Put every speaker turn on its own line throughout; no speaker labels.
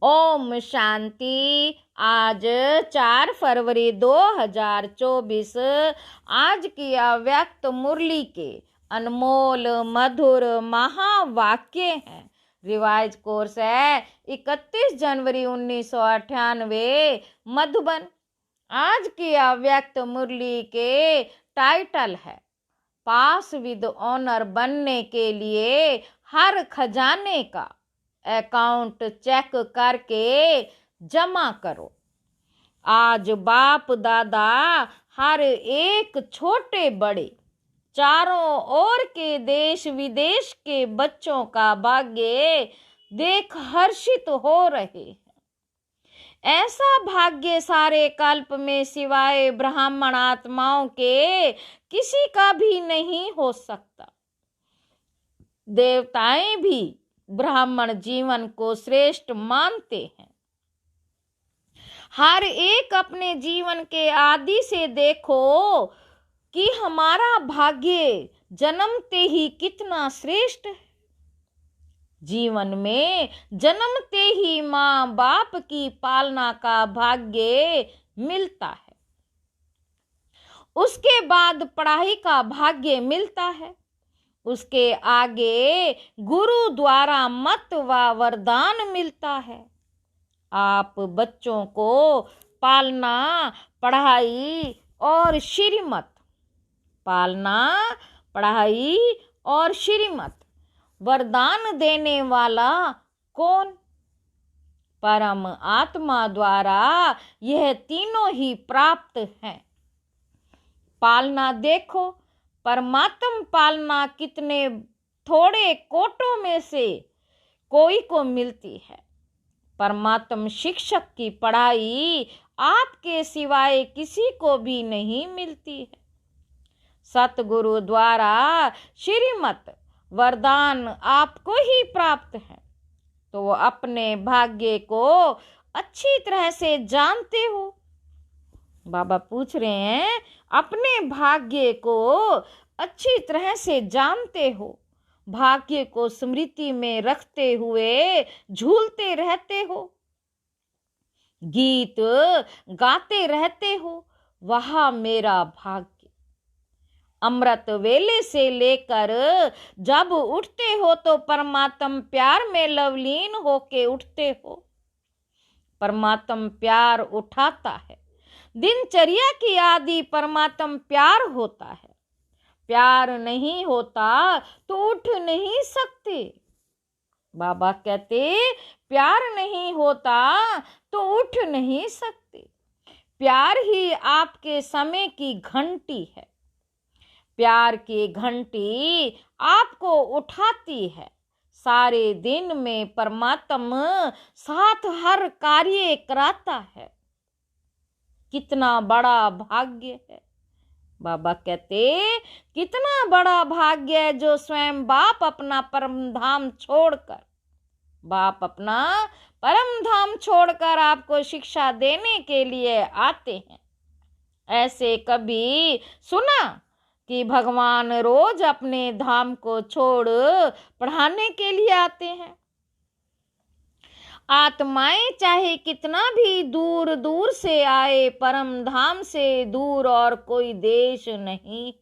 ओम शांति। आज 4 फरवरी 2024 आज की अव्यक्त मुरली के अनमोल मधुर महावाक्य हैं। रिवाइज कोर्स है 31 जनवरी 1998 मधुबन। आज की अव्यक्त मुरली के टाइटल है पास विद ऑनर बनने के लिए हर खजाने का अकाउंट चेक करके जमा करो। आज बाप दादा हर एक छोटे बड़े चारों ओर के देश विदेश के बच्चों का भाग्य देख हर्षित हो रहे हैं। ऐसा भाग्य सारे कल्प में सिवाय ब्राह्मण आत्माओं के किसी का भी नहीं हो सकता। देवताएं भी ब्राह्मण जीवन को श्रेष्ठ मानते हैं। हर एक अपने जीवन के आदि से देखो कि हमारा भाग्य जन्मते ही कितना श्रेष्ठ है। जीवन में जन्मते ही माँ बाप की पालना का भाग्य मिलता है। उसके बाद पढ़ाई का भाग्य मिलता है। उसके आगे गुरु द्वारा मत व वरदान मिलता है। आप बच्चों को पालना, पढ़ाई और श्रीमत, पालना, पढ़ाई और श्रीमत वरदान देने वाला कौन? परम आत्मा द्वारा यह तीनों ही प्राप्त हैं। पालना देखो, परमात्म पालना कितने थोड़े कोटों में से कोई को मिलती है। परमात्म शिक्षक की पढ़ाई आपके सिवाय किसी को भी नहीं मिलती है। सतगुरु द्वारा श्रीमत वरदान आपको ही प्राप्त है, तो अपने भाग्य को अच्छी तरह से जानते हो। बाबा पूछ रहे हैं, अपने भाग्य को अच्छी तरह से जानते हो? भाग्य को स्मृति में रखते हुए झूलते रहते हो, गीत गाते रहते हो, वह मेरा भाग्य। अमृत वेले से लेकर जब उठते हो तो परमात्म प्यार में लवलीन होके उठते हो। परमात्म प्यार उठाता है। दिनचर्या की आदि परमात्म प्यार होता है। प्यार नहीं होता तो उठ नहीं सकते। बाबा कहते प्यार नहीं होता तो उठ नहीं सकते। प्यार ही आपके समय की घंटी है। प्यार की घंटी आपको उठाती है। सारे दिन में परमात्मा साथ हर कार्य कराता है। कितना बड़ा भाग्य है। बाबा कहते कितना बड़ा भाग्य है जो स्वयं बाप अपना परम धाम छोड़कर, बाप अपना परम धाम छोड़कर आपको शिक्षा देने के लिए आते हैं। ऐसे कभी सुना कि भगवान रोज अपने धाम को छोड़ पढ़ाने के लिए आते हैं? आत्माएं चाहे कितना भी दूर दूर से आए, परम धाम से दूर और कोई देश नहीं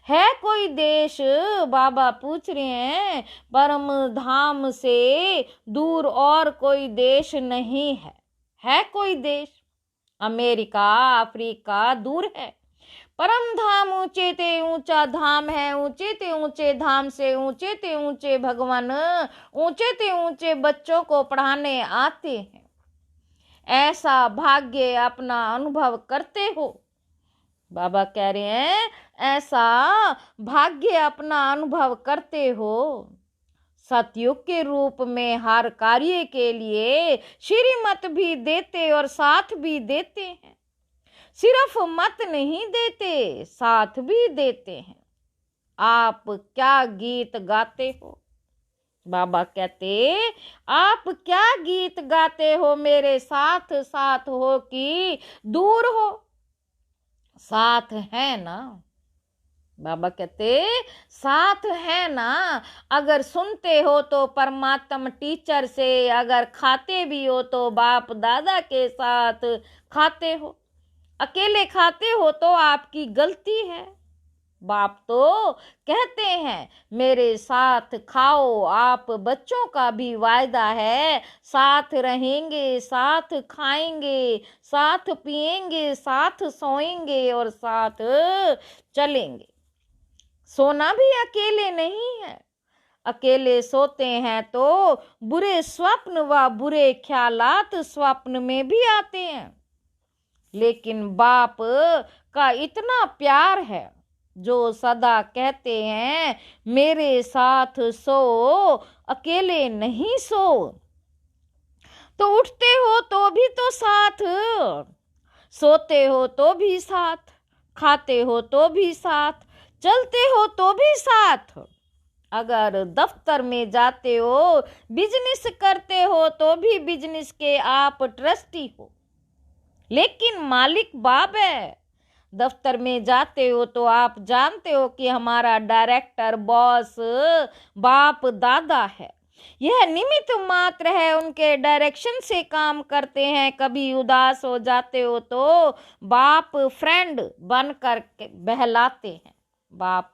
है कोई देश? बाबा पूछ रहे हैं, परम धाम से दूर और कोई देश नहीं है कोई देश? अमेरिका, अफ्रीका दूर है। परम धाम ऊंचे ते ऊंचा धाम है। ऊंचे ते ऊंचे धाम से ऊंचे ते ऊंचे भगवान ऊंचे ते ऊंचे बच्चों को पढ़ाने आते हैं। ऐसा भाग्य अपना अनुभव करते हो? बाबा कह रहे हैं, ऐसा भाग्य अपना अनुभव करते हो? सतयुग के रूप में हर कार्य के लिए श्रीमत भी देते और साथ भी देते हैं। सिर्फ मत नहीं देते, साथ भी देते हैं। आप क्या गीत गाते हो? बाबा कहते आप क्या गीत गाते हो? मेरे साथ साथ हो कि दूर हो? साथ है ना। बाबा कहते साथ है ना, अगर सुनते हो तो परमात्मा टीचर से, अगर खाते भी हो तो बाप दादा के साथ खाते हो, अकेले खाते हो तो आपकी गलती है। बाप तो कहते हैं मेरे साथ खाओ, आप बच्चों का भी वायदा है, साथ रहेंगे, साथ खाएंगे, साथ पिएंगे, साथ सोएंगे और साथ चलेंगे। सोना भी अकेले नहीं है, अकेले सोते हैं तो बुरे स्वप्न व बुरे ख्यालात स्वप्न में भी आते हैं, लेकिन बाप का इतना प्यार है जो सदा कहते हैं मेरे साथ सो, अकेले नहीं सो। तो उठते हो तो भी तो साथ, सोते हो तो भी साथ, खाते हो तो भी साथ, चलते हो तो भी साथ। अगर दफ्तर में जाते हो, बिजनेस करते हो तो भी बिजनेस के आप ट्रस्टी हो, लेकिन मालिक बाप है। दफ्तर में जाते हो तो आप जानते हो कि हमारा डायरेक्टर बॉस बाप दादा है, यह निमित्त मात्र है, उनके डायरेक्शन से काम करते हैं। कभी उदास हो जाते हो तो बाप फ्रेंड बनकर बहलाते हैं, बाप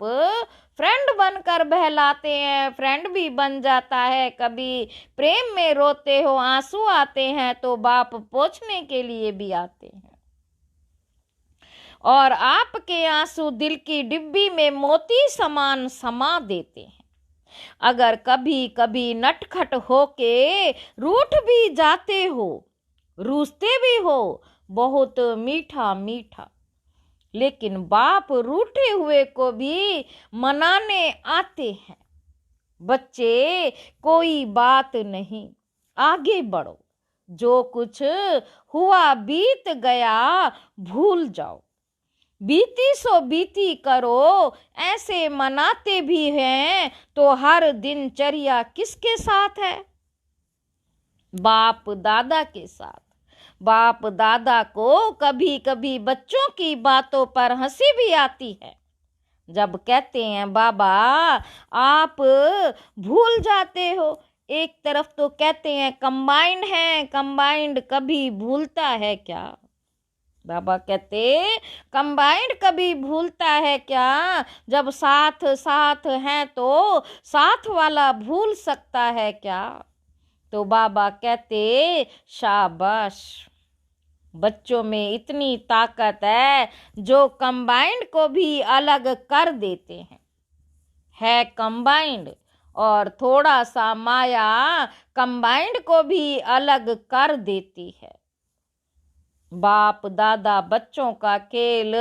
फ्रेंड बनकर बहलाते हैं, फ्रेंड भी बन जाता है। कभी प्रेम में रोते हो, आंसू आते हैं तो बाप पोंछने के लिए भी आते हैं, और आपके आंसू दिल की डिब्बी में मोती समान समा देते हैं। अगर कभी कभी नटखट होके रूठ भी जाते हो, रूसते भी हो, बहुत मीठा मीठा, लेकिन बाप रूठे हुए को भी मनाने आते हैं। बच्चे कोई बात नहीं, आगे बढ़ो, जो कुछ हुआ बीत गया भूल जाओ, बीती सो बीती करो, ऐसे मनाते भी हैं तो हर दिनचर्या किसके साथ है? बाप दादा के साथ। बाप दादा को कभी कभी बच्चों की बातों पर हंसी भी आती है, जब कहते हैं बाबा आप भूल जाते हो। एक तरफ तो कहते हैं कंबाइंड है, कंबाइंड कभी भूलता है क्या? बाबा कहते कंबाइंड कभी भूलता है क्या? जब साथ साथ हैं तो साथ वाला भूल सकता है क्या? तो बाबा कहते शाबाश, बच्चों में इतनी ताकत है जो कंबाइंड को भी अलग कर देते हैं। है कंबाइंड, और थोड़ा सा माया कंबाइंड को भी अलग कर देती है। बाप दादा बच्चों का खेल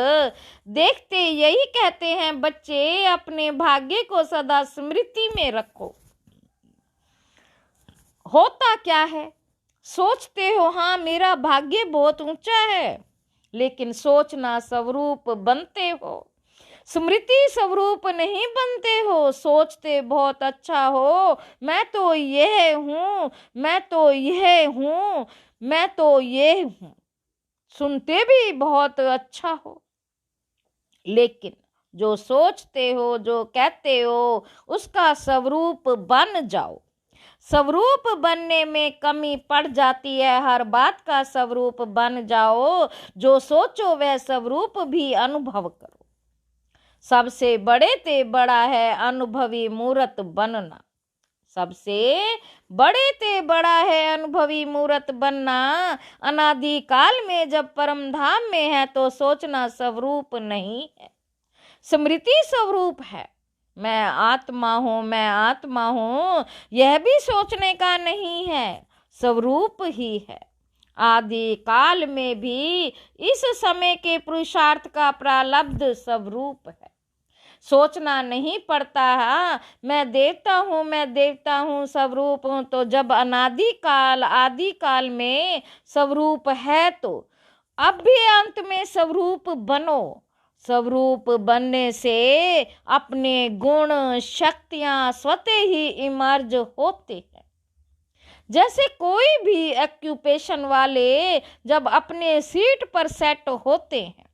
देखते यही कहते हैं, बच्चे अपने भाग्य को सदा स्मृति में रखो। होता क्या है, सोचते हो हाँ मेरा भाग्य बहुत ऊंचा है, लेकिन सोचना स्वरूप बनते हो, स्मृति स्वरूप नहीं बनते हो। सोचते बहुत अच्छा हो, मैं तो यह हूँ, मैं तो यह हूँ, मैं तो ये हूँ, सुनते भी बहुत अच्छा हो, लेकिन जो सोचते हो, जो कहते हो, उसका स्वरूप बन जाओ। स्वरूप बनने में कमी पड़ जाती है, हर बात का स्वरूप बन जाओ। जो सोचो वह स्वरूप भी अनुभव करो। सबसे बड़े ते बड़ा है अनुभवी मूर्त बनना, सबसे बड़े ते बड़ा है अनुभवी मूर्त बनना। अनादि काल में जब परम धाम में है तो सोचना स्वरूप नहीं है, स्मृति स्वरूप है। मैं आत्मा हूँ, मैं आत्मा हूँ, यह भी सोचने का नहीं है, स्वरूप ही है। आदि काल में भी इस समय के पुरुषार्थ का प्रारब्ध स्वरूप है, सोचना नहीं पड़ता है मैं देवता हूँ, मैं देवता हूँ, स्वरूप हूँ। तो जब अनादि काल आदि काल में स्वरूप है तो अब भी अंत में स्वरूप बनो। स्वरूप बनने से अपने गुण शक्तियाँ स्वतः ही इमर्ज होते हैं। जैसे कोई भी ऑक्यूपेशन वाले जब अपने सीट पर सेट होते हैं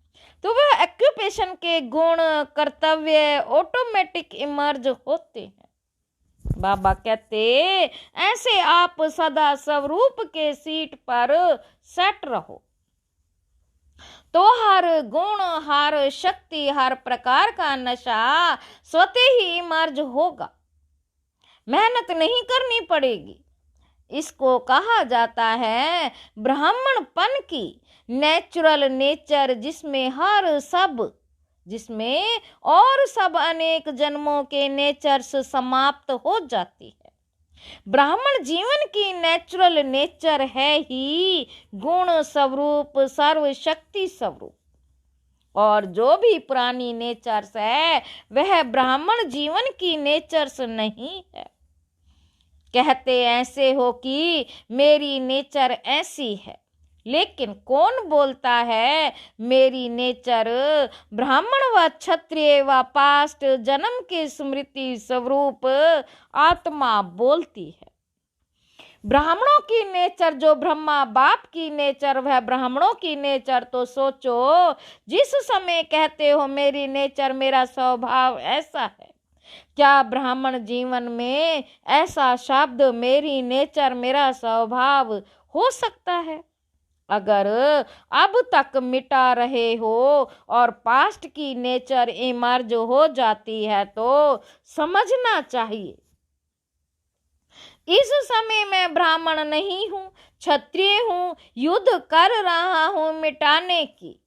तो वह ऑक्यूपेशन के गुण कर्तव्य ऑटोमेटिक इमर्ज होते हैं। बाबा कहते ऐसे आप सदा स्वरूप के सीट पर सेट रहो तो हर गुण हर शक्ति हर प्रकार का नशा स्वतः ही इमर्ज होगा, मेहनत नहीं करनी पड़ेगी। इसको कहा जाता है ब्राह्मणपन की नेचुरल नेचर, जिसमें और सब अनेक जन्मों के नेचर्स समाप्त हो जाती है। ब्राह्मण जीवन की नेचुरल नेचर है ही गुण स्वरूप सर्वशक्ति स्वरूप, और जो भी पुरानी नेचर्स है वह ब्राह्मण जीवन की नेचर्स नहीं है। कहते ऐसे हो कि मेरी नेचर ऐसी है, लेकिन कौन बोलता है मेरी नेचर ब्राह्मण व क्षत्रिय व पास्ट जन्म के स्मृति स्वरूप आत्मा बोलती है। ब्राह्मणों की नेचर जो ब्रह्मा बाप की नेचर, वह ब्राह्मणों की नेचर। तो सोचो, जिस समय कहते हो मेरी नेचर मेरा स्वभाव ऐसा है, क्या ब्राह्मण जीवन में ऐसा शब्द मेरी नेचर मेरा स्वभाव हो सकता है? अगर अब तक मिटा रहे हो और पास्ट की नेचर इमर्ज हो जाती है तो समझना चाहिए इस समय मैं ब्राह्मण नहीं हूँ, क्षत्रिय हूँ, युद्ध कर रहा हूँ मिटाने की।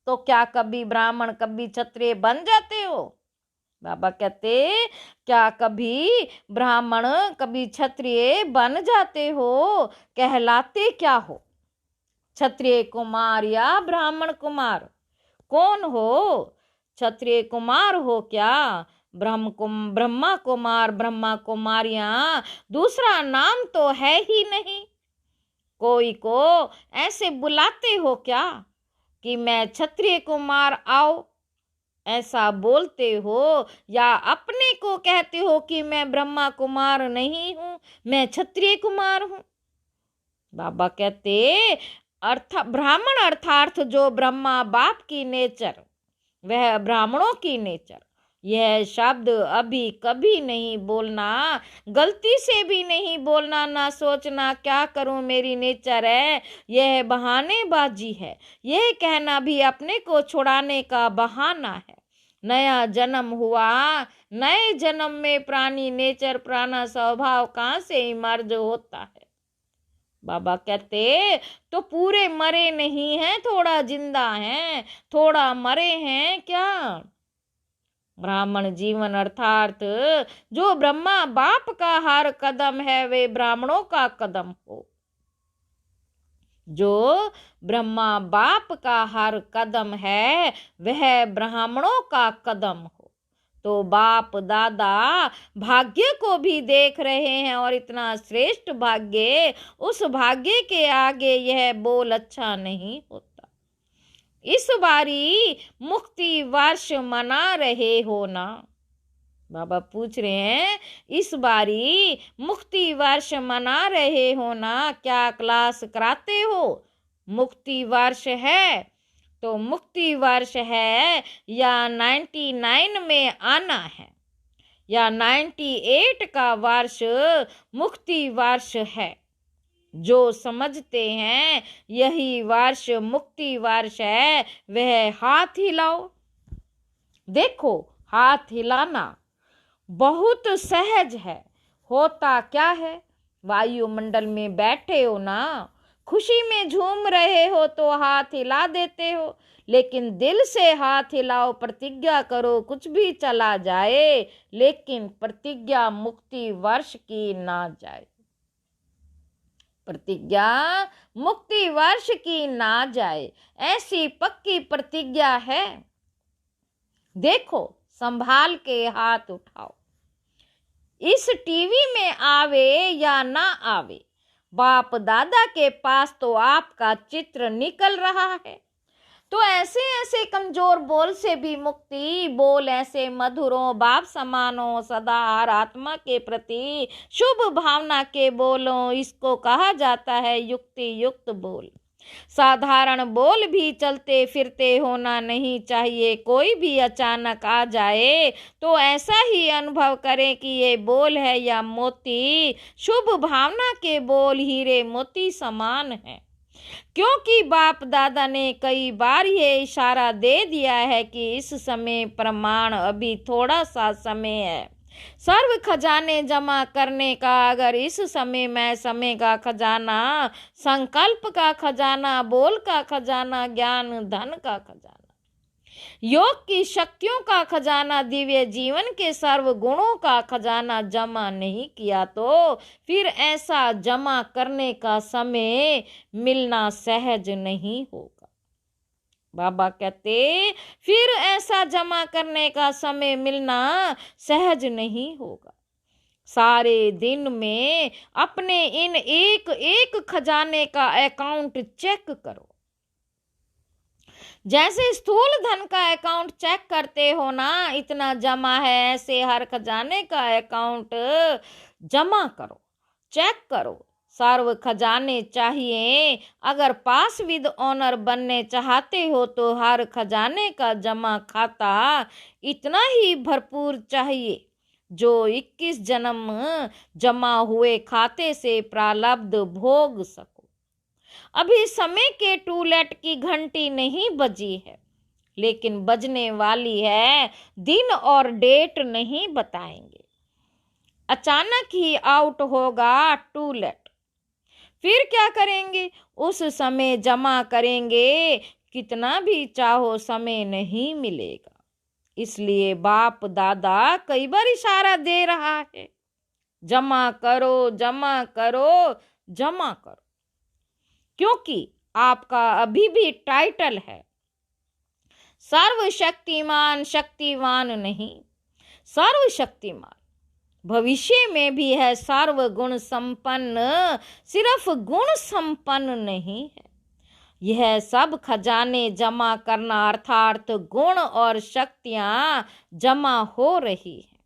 तो क्या कभी ब्राह्मण कभी क्षत्रिय बन जाते हो? बाबा कहते क्या कभी ब्राह्मण कभी क्षत्रिय बन जाते हो? कहलाते क्या हो? क्षत्रिय कुमार या ब्राह्मण कुमार कौन हो? क्षत्रिय कुमार हो क्या? ब्रह्मा कुमार ब्रह्मा कुमारियां दूसरा नाम तो है ही नहीं। कोई को ऐसे बुलाते हो क्या कि मैं क्षत्रिय कुमार आओ, ऐसा बोलते हो? या अपने को कहते हो कि मैं ब्रह्मा कुमार नहीं हूँ, मैं क्षत्रिय कुमार हूँ? बाबा कहते ब्राह्मण अर्थात जो ब्रह्मा बाप की नेचर, वह ब्राह्मणों की नेचर। यह शब्द अभी कभी नहीं बोलना, गलती से भी नहीं बोलना, ना सोचना क्या करूं मेरी नेचर है, यह बहानेबाजी है। यह कहना भी अपने को छुड़ाने का बहाना है। नया जन्म हुआ, नए जन्म में पुरानी नेचर पुराना स्वभाव कहाँ से इमर्ज होता है? बाबा कहते तो पूरे मरे नहीं हैं, थोड़ा जिंदा हैं, थोड़ा मरे हैं क्या? ब्राह्मण जीवन अर्थात जो ब्रह्मा बाप का हर कदम है वे ब्राह्मणों का कदम हो। जो ब्रह्मा बाप का हर कदम है वह ब्राह्मणों का कदम हो। तो बाप दादा भाग्य को भी देख रहे हैं और इतना श्रेष्ठ भाग्य, उस भाग्य के आगे यह बोल अच्छा नहीं होता। इस बारी मुक्ति वर्ष मना रहे हो ना? बाबा पूछ रहे हैं इस बारी मुक्ति वर्ष मना रहे हो ना? क्या क्लास कराते हो? मुक्ति वर्ष है तो मुक्ति वर्ष है या 99 में आना है या 98 का वर्ष मुक्ति वर्ष है। जो समझते हैं यही वर्ष मुक्ति वर्ष है वह हाथ हिलाओ। देखो, हाथ हिलाना बहुत सहज है। होता क्या है, वायुमंडल में बैठे हो ना, खुशी में झूम रहे हो तो हाथ हिला देते हो, लेकिन दिल से हाथ हिलाओ, प्रतिज्ञा करो कुछ भी चला जाए लेकिन प्रतिज्ञा मुक्ति वर्ष की ना जाए। प्रतिज्ञा मुक्ति वर्ष की ना जाए, ऐसी पक्की प्रतिज्ञा है। देखो, संभाल के हाथ उठाओ। इस टीवी में आवे या ना आवे, बाप दादा के पास तो आपका चित्र निकल रहा है। तो ऐसे ऐसे कमजोर बोल से भी मुक्ति, बोल ऐसे मधुरों बाप समानो सदा हर आत्मा के प्रति शुभ भावना के बोलो, इसको कहा जाता है युक्ति युक्त बोल। साधारण बोल भी चलते फिरते होना नहीं चाहिए। कोई भी अचानक आ जाए तो ऐसा ही अनुभव करें कि ये बोल है या मोती। शुभ भावना के बोल हीरे मोती समान है, क्योंकि बाप दादा ने कई बार ये इशारा दे दिया है कि इस समय प्रमाण अभी थोड़ा सा समय है सर्व खजाने जमा करने का। अगर इस समय में समय का खजाना, संकल्प का खजाना, बोल का खजाना, ज्ञान धन का खजाना, योग की शक्तियों का खजाना, दिव्य जीवन के सर्व गुणों का खजाना जमा नहीं किया तो फिर ऐसा जमा करने का समय मिलना सहज नहीं होगा। बाबा कहते फिर ऐसा जमा करने का समय मिलना सहज नहीं होगा। सारे दिन में अपने इन एक एक खजाने का अकाउंट चेक करो। जैसे स्थूल धन का अकाउंट चेक करते हो ना, इतना जमा है, ऐसे हर खजाने का अकाउंट जमा करो, चेक करो। सर्व खजाने चाहिए। अगर पास विद ऑनर बनने चाहते हो तो हर खजाने का जमा खाता इतना ही भरपूर चाहिए जो 21 जन्म जमा हुए खाते से प्रारब्ध भोग सको। अभी समय के टूलेट की घंटी नहीं बजी है, लेकिन बजने वाली है। दिन और डेट नहीं बताएंगे, अचानक ही आउट होगा टूलेट। फिर क्या करेंगे? उस समय जमा करेंगे, कितना भी चाहो समय नहीं मिलेगा। इसलिए बाप दादा कई बार इशारा दे रहा है, जमा करो, जमा करो, जमा करो, क्योंकि आपका अभी भी टाइटल है सर्वशक्तिमान, शक्तिवान नहीं, सर्वशक्तिमान। भविष्य में भी है सर्वगुण संपन्न, सिर्फ गुण संपन्न नहीं है। यह सब खजाने जमा करना अर्थात गुण और शक्तियां जमा हो रही है।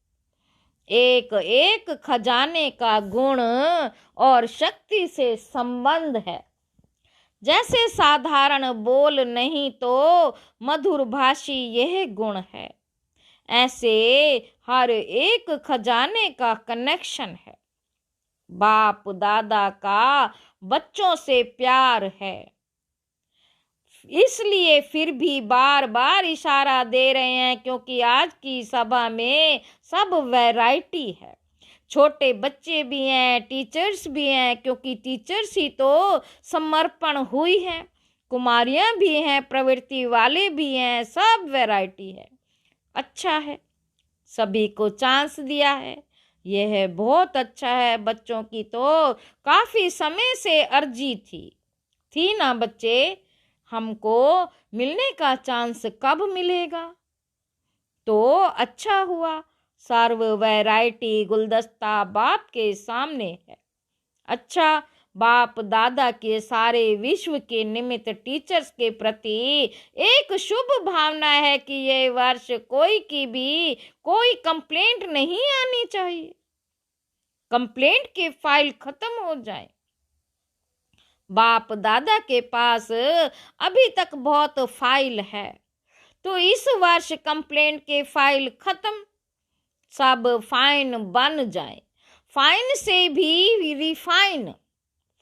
एक एक खजाने का गुण और शक्ति से संबंध है। जैसे साधारण बोल नहीं तो मधुर भाषी यह गुण है, ऐसे हर एक खजाने का कनेक्शन है। बाप दादा का बच्चों से प्यार है, इसलिए फिर भी बार बार इशारा दे रहे हैं, क्योंकि आज की सभा में सब वैरायटी है। छोटे बच्चे भी हैं, टीचर्स भी हैं, क्योंकि टीचर्स ही तो समर्पण हुई है। कुमारियां भी हैं, प्रवृत्ति वाले भी हैं, सब वैरायटी है। अच्छा है, सभी को चांस दिया है, यह बहुत अच्छा है। बच्चों की तो काफी समय से अर्जी थी ना बच्चे, हमको मिलने का चांस कब मिलेगा? तो अच्छा हुआ, सर्व वैरायटी गुलदस्ता बाप के सामने है। अच्छा, बाप दादा के सारे विश्व के निमित्त टीचर्स के प्रति एक शुभ भावना है कि ये वर्ष कोई की भी कोई कंप्लेंट नहीं आनी चाहिए, कंप्लेंट की फाइल खत्म हो जाए। बाप दादा के पास अभी तक बहुत फाइल है, तो इस वर्ष कंप्लेंट के फाइल खत्म, सब फाइन बन जाए। फाइन से भी रिफाइन,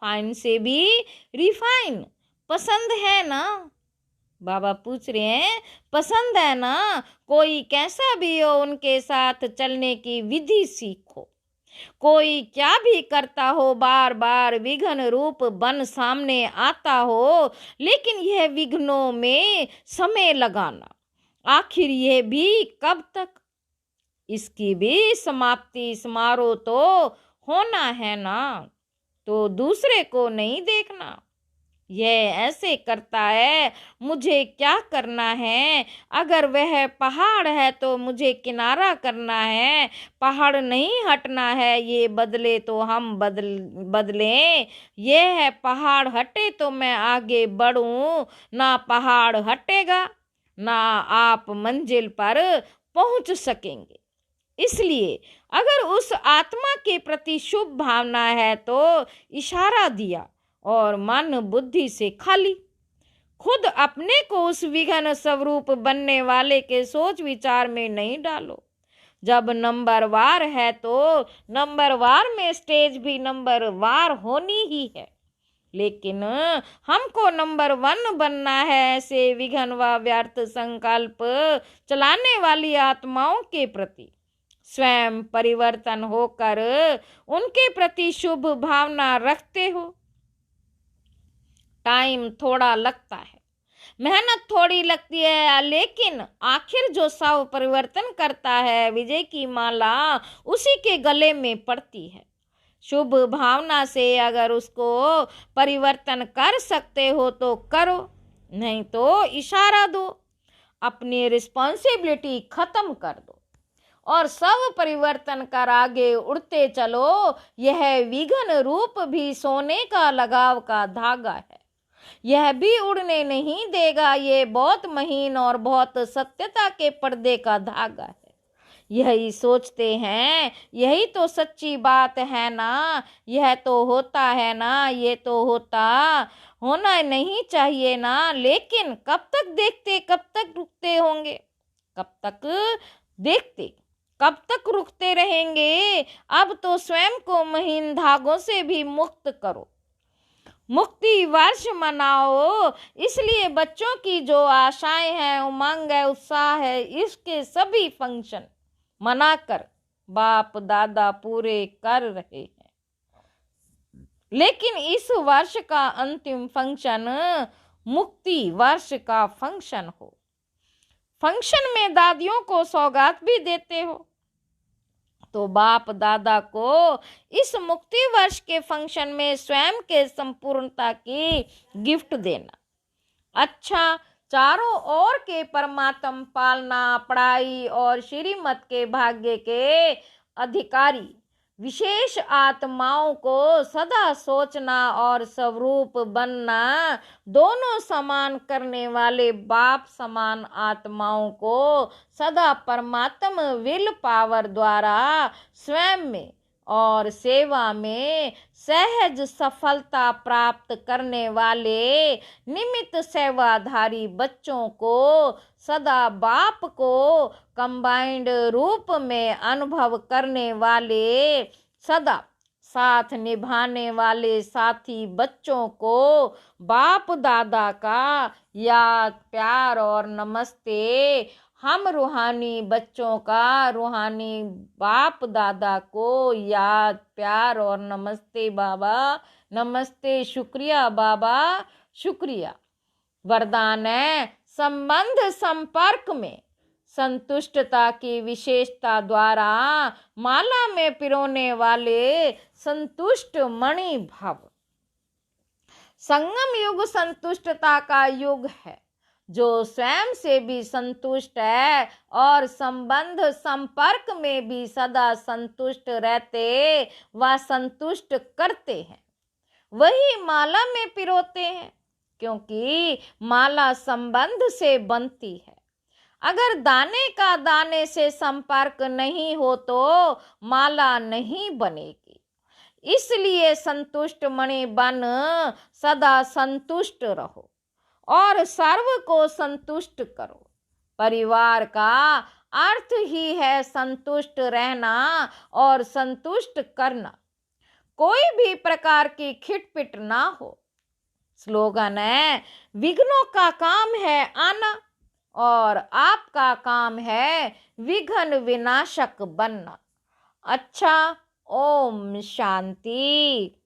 फाइन से भी रिफाइन। पसंद है ना? बाबा पूछ रहे हैं, पसंद है ना? कोई कैसा भी हो, उनके साथ चलने की विधि सीखो। कोई क्या भी करता हो, बार बार विघ्न रूप बन सामने आता हो, लेकिन यह विघ्नों में समय लगाना, आखिर यह भी कब तक? इसकी भी समाप्ति समारोह तो होना है ना, तो दूसरे को नहीं देखना। यह ऐसे करता है, मुझे क्या करना है? अगर वह पहाड़ है तो मुझे किनारा करना है, पहाड़ नहीं हटना है, ये बदले तो हम बदलें। यह है पहाड़ हटे तो मैं आगे बढ़ूं, ना पहाड़ हटेगा ना आप मंजिल पर पहुंच सकेंगे। इसलिए अगर उस आत्मा के प्रति शुभ भावना है तो इशारा दिया, और मन बुद्धि से खाली। खुद अपने को उस विघ्न स्वरूप बनने वाले के सोच विचार में नहीं डालो। जब नंबर वार है तो नंबर वार में स्टेज भी नंबर वार होनी ही है। लेकिन हमको नंबर 1 बनना है, ऐसे विघ्न व व्यर्थ संकल्प चलाने वाली आत्माओं के प्रति स्वयं परिवर्तन होकर उनके प्रति शुभ भावना रखते हो। टाइम थोड़ा लगता है, मेहनत थोड़ी लगती है, लेकिन आखिर जो सब परिवर्तन करता है विजय की माला उसी के गले में पड़ती है। शुभ भावना से अगर उसको परिवर्तन कर सकते हो तो करो, नहीं तो इशारा दो, अपनी रिस्पॉन्सिबिलिटी खत्म कर दो और सब परिवर्तन कर आगे उड़ते चलो। यह विघ्न रूप भी सोने का लगाव का धागा है, यह भी उड़ने नहीं देगा। ये बहुत महीन और बहुत सत्यता के पर्दे का धागा है। यही सोचते हैं, यही तो सच्ची बात है ना, यह तो होता है ना, ये तो होना नहीं चाहिए ना। लेकिन कब तक देखते, कब तक रुकते होंगे, कब तक देखते, कब तक रुकते रहेंगे। अब तो स्वयं को महीन धागों से भी मुक्त करो, मुक्ति वर्ष मनाओ। इसलिए बच्चों की जो आशाएं हैं, उमंग है, उत्साह है, इसके सभी फंक्शन मनाकर बाप दादा पूरे कर रहे हैं। लेकिन इस वर्ष का अंतिम फंक्शन मुक्ति वर्ष का फंक्शन हो। फंक्शन में दादियों को सौगात भी देते हो, तो बाप दादा को इस मुक्ति वर्ष के फंक्शन में स्वयं के संपूर्णता की गिफ्ट देना। अच्छा, चारों ओर के परमात्म पालना, पढ़ाई और श्रीमत के भाग्य के अधिकारी विशेष आत्माओं को सदा सोचना और स्वरूप बनना, दोनों समान करने वाले बाप समान आत्माओं को सदा परमात्म विल पावर द्वारा स्वयं में और सेवा में सहज सफलता प्राप्त करने वाले निमित्त सेवाधारी बच्चों को सदा बाप को कंबाइंड रूप में अनुभव करने वाले, सदा साथ निभाने वाले साथी बच्चों को बाप दादा का याद, प्यार और नमस्ते। हम रूहानी बच्चों का रूहानी बाप दादा को याद, प्यार और नमस्ते बाबा, नमस्ते, शुक्रिया बाबा, शुक्रिया। वरदान है संबंध संपर्क में संतुष्टता की विशेषता द्वारा माला में पिरोने वाले संतुष्ट मणि भव। संगम युग संतुष्टता का युग है, जो स्वयं से भी संतुष्ट है और संबंध संपर्क में भी सदा संतुष्ट रहते व संतुष्ट करते हैं, वही माला में पिरोते हैं, क्योंकि माला संबंध से बनती है। अगर दाने का दाने से संपर्क नहीं हो तो माला नहीं बनेगी। इसलिए संतुष्ट मणि बन सदा संतुष्ट रहो और सर्व को संतुष्ट करो। परिवार का अर्थ ही है संतुष्ट रहना और संतुष्ट करना, कोई भी प्रकार की खिटपिट ना हो। स्लोगन है, विघ्नों का काम है आना और आपका काम है विघ्न विनाशक बनना। अच्छा, ओम शांति।